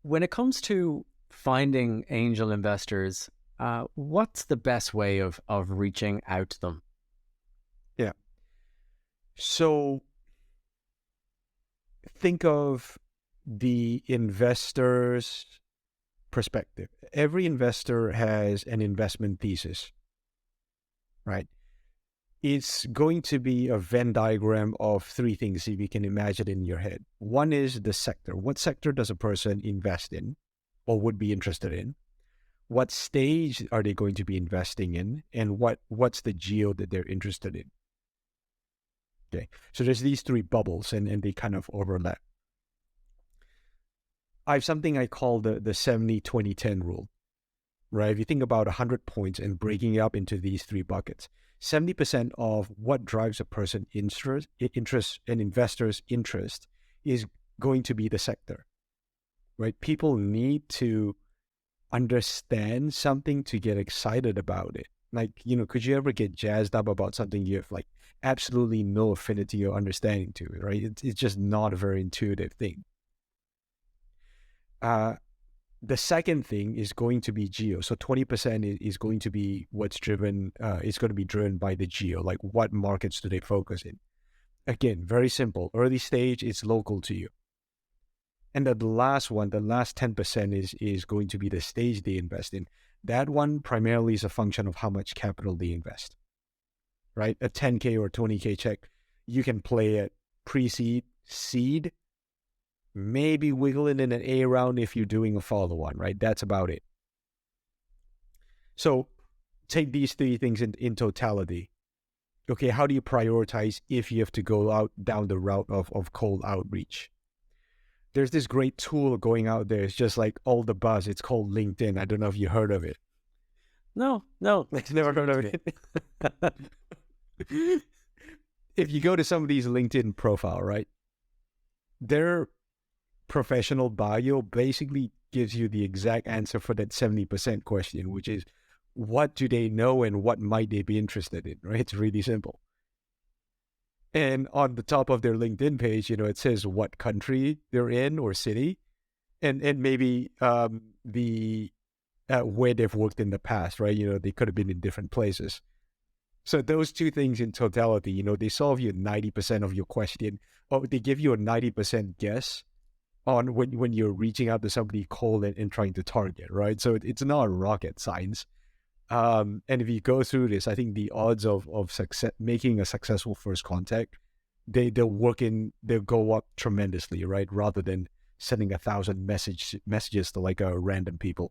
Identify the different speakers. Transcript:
Speaker 1: When it comes to finding angel investors, what's the best way of reaching out to them?
Speaker 2: Yeah. So think of the investor's perspective. Every investor has an investment thesis, right? It's going to be a Venn diagram of three things if you can imagine in your head. One is the sector. What sector does a person invest in or would be interested in? What stage are they going to be investing in? And what's the geo that they're interested in? Okay. So there's these three bubbles and they kind of overlap. I have something I call the 70-20-10 rule, right? If you think about 100 points and breaking it up into these three buckets, 70% of what drives a person's interest and investors' interest is going to be the sector, right? People need to understand something to get excited about it. Like, could you ever get jazzed up about something you have like absolutely no affinity or understanding to, right? It's just not a very intuitive thing. The second thing is going to be geo. So 20% is going to be what's driven, it's going to be driven by the geo, like what markets do they focus in? Again, very simple. Early stage, it's local to you. And the last one, the last 10% is going to be the stage they invest in. That one primarily is a function of how much capital they invest, right? A 10K or 20K check, you can play at pre-seed, seed, maybe wiggle it in an A round if you're doing a follow-on, right? That's about it. So take these three things in totality. Okay, how do you prioritize if you have to go out down the route of cold outreach? There's this great tool going out there. It's just like all the buzz. It's called LinkedIn. I don't know if you heard of it.
Speaker 1: No,
Speaker 2: Never heard of it. If you go to some of these LinkedIn profile, right? Their professional bio basically gives you the exact answer for that 70% question, which is what do they know and what might they be interested in, right? It's really simple. And on the top of their LinkedIn page, it says what country they're in or city, and maybe the where they've worked in the past, right? They could have been in different places. So those two things in totality, they solve you 90% of your question, or they give you a 90% guess on when you're reaching out to somebody cold and trying to target, right? So it's not rocket science. And if you go through this, I think the odds of success, making a successful first contact, they'll go up tremendously, right? Rather than sending 1,000 messages to like a random people.